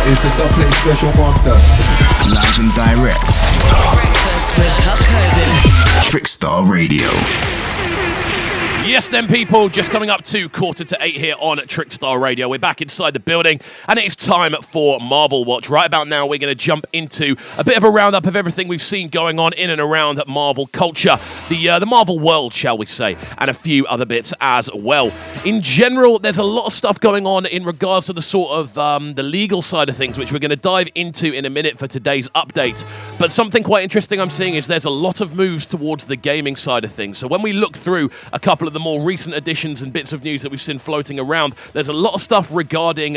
It's the Dublin Special Master. Live and direct. Breakfast with CubCamTV. Trickstar Radio. Yes, then, people, just coming up to 7:45 here on Trickstar Radio. We're back inside the building, and it's time for Marvel Watch. Right about now, we're going to jump into a bit of a roundup of everything we've seen going on in and around Marvel culture, the Marvel world, shall we say, and a few other bits as well. In general, there's a lot of stuff going on in regards to the sort of the legal side of things, which we're going to dive into in a minute for today's update. But something quite interesting I'm seeing is there's a lot of moves towards the gaming side of things. So when we look through a couple of the more recent additions and bits of news that we've seen floating around, there's a lot of stuff regarding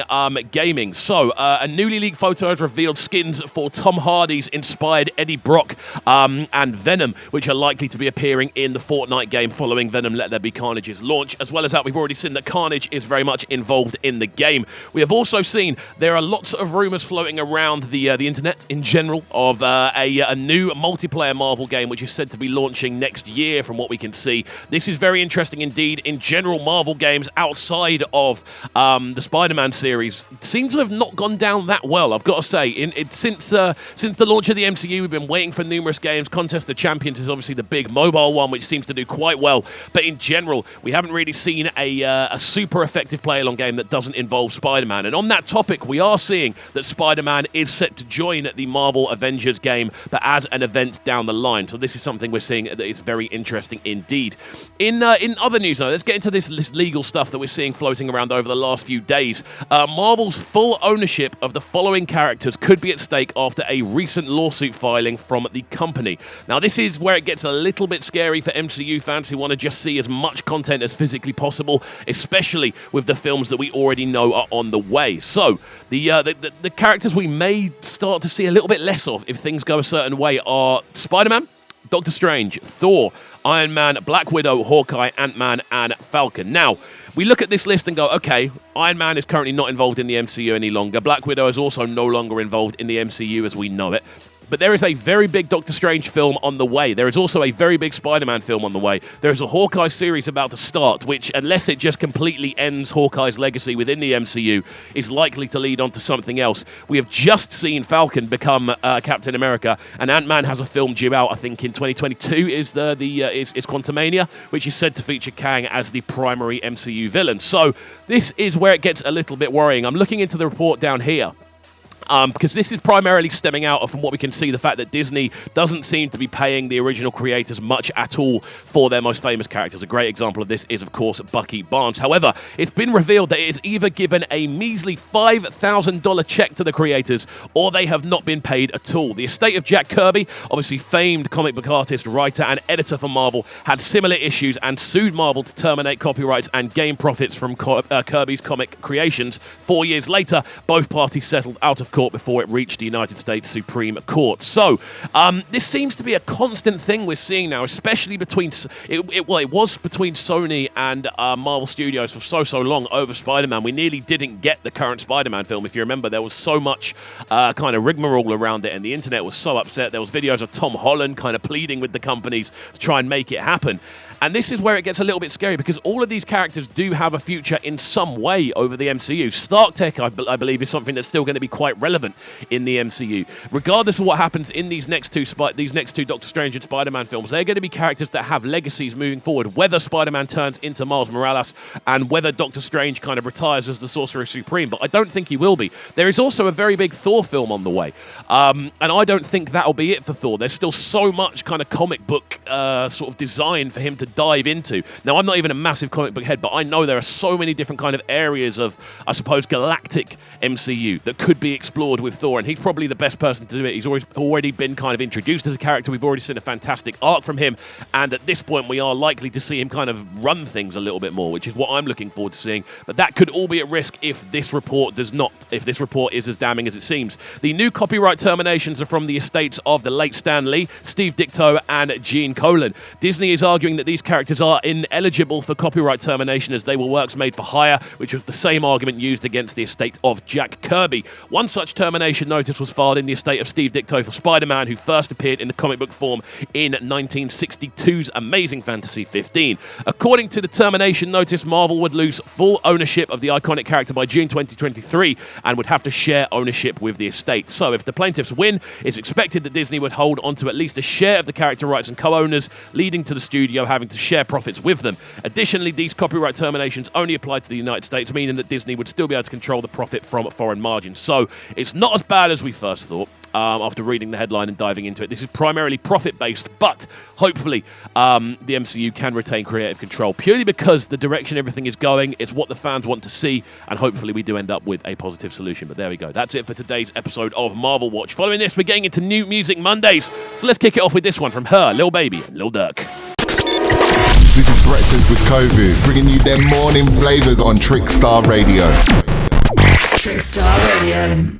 gaming. So a newly leaked photo has revealed skins for Tom Hardy's inspired Eddie Brock and Venom, which are likely to be appearing in the Fortnite game following Venom Let There Be Carnage's launch. As well as that, we've already seen that Carnage is very much involved in the game. We have also seen there are lots of rumors floating around the internet in general of a new multiplayer Marvel game which is said to be launching next year from what we can see. This is very interesting indeed. In general, Marvel games outside of the Spider-Man series seem to have not gone down that well, I've got to say. Since the launch of the MCU, we've been waiting for numerous games. Contest of Champions is obviously the big mobile one, which seems to do quite well. But in general, we haven't really seen a super effective play-along game that doesn't involve Spider-Man. And on that topic, we are seeing that Spider-Man is set to join the Marvel Avengers game, but as an event down the line. So this is something we're seeing that is very interesting indeed. In other news, though, let's get into this legal stuff that we're seeing floating around over the last few days. Marvel's full ownership of the following characters could be at stake after a recent lawsuit filing from the company. Now, this is where it gets a little bit scary for MCU fans who want to just see as much content as physically possible, especially with the films that we already know are on the way. So, the characters we may start to see a little bit less of if things go a certain way are Spider-Man, Doctor Strange, Thor, Iron Man, Black Widow, Hawkeye, Ant-Man, and Falcon. Now, we look at this list and go, okay, Iron Man is currently not involved in the MCU any longer. Black Widow is also no longer involved in the MCU as we know it. But there is a very big Doctor Strange film on the way. There is also a very big Spider-Man film on the way. There is a Hawkeye series about to start, which, unless it just completely ends Hawkeye's legacy within the MCU, is likely to lead on to something else. We have just seen Falcon become Captain America, and Ant-Man has a film due out, I think, in 2022, is Quantumania, which is said to feature Kang as the primary MCU villain. So this is where it gets a little bit worrying. I'm looking into the report down here. Because this is primarily stemming out of, from what we can see, the fact that Disney doesn't seem to be paying the original creators much at all for their most famous characters. A great example of this is, of course, Bucky Barnes. However, it's been revealed that it is either given a measly $5,000 check to the creators, or they have not been paid at all. The estate of Jack Kirby, obviously famed comic book artist, writer, and editor for Marvel, had similar issues and sued Marvel to terminate copyrights and gain profits from Kirby's comic creations. 4 years later, both parties settled out of court before it reached the United States Supreme Court. So, this seems to be a constant thing we're seeing now, especially between... It was between Sony and Marvel Studios for so long over Spider-Man. We nearly didn't get the current Spider-Man film. If you remember, there was so much kind of rigmarole around it, and the internet was so upset. There was videos of Tom Holland kind of pleading with the companies to try and make it happen. And this is where it gets a little bit scary, because all of these characters do have a future in some way over the MCU. Stark Tech, I believe, is something that's still going to be quite relevant in the MCU. Regardless of what happens in these next two Doctor Strange and Spider-Man films, they're going to be characters that have legacies moving forward, whether Spider-Man turns into Miles Morales and whether Doctor Strange kind of retires as the Sorcerer Supreme. But I don't think he will be. There is also a very big Thor film on the way. And I don't think that'll be it for Thor. There's still so much kind of comic book sort of design for him to dive into. Now, I'm not even a massive comic book head, but I know there are so many different kind of areas of, I suppose, galactic MCU that could be explored with Thor, and he's probably the best person to do it. He's already been kind of introduced as a character. We've already seen a fantastic arc from him, and at this point we are likely to see him kind of run things a little bit more, which is what I'm looking forward to seeing. But that could all be at risk if this report is as damning as it seems. The new copyright terminations are from the estates of the late Stan Lee, Steve Ditko, and Gene Colan. Disney is arguing that these these characters are ineligible for copyright termination as they were works made for hire, which was the same argument used against the estate of Jack Kirby. One such termination notice was filed in the estate of Steve Ditko for Spiderman, who first appeared in the comic book form in 1962's Amazing Fantasy 15. According to the termination notice, Marvel would lose full ownership of the iconic character by June 2023 and would have to share ownership with the estate. So if the plaintiffs win, it's expected that Disney would hold onto at least a share of the character rights and co-owners, leading to the studio having to share profits with them. Additionally, these copyright terminations only apply to the United States, meaning that Disney would still be able to control the profit from foreign margins. So it's not as bad as we first thought. After reading the headline and diving into it, this is primarily profit-based, but hopefully the MCU can retain creative control purely because the direction everything is going is what the fans want to see, and hopefully we do end up with a positive solution. But there we go. That's it for today's episode of Marvel Watch. Following this, we're getting into New Music Mondays, so let's kick it off with this one from her, Lil Baby, and Lil Durk. This is Breakfast with Kxvu, bringing you them morning flavours on Trickstar Radio. Trickstar Radio.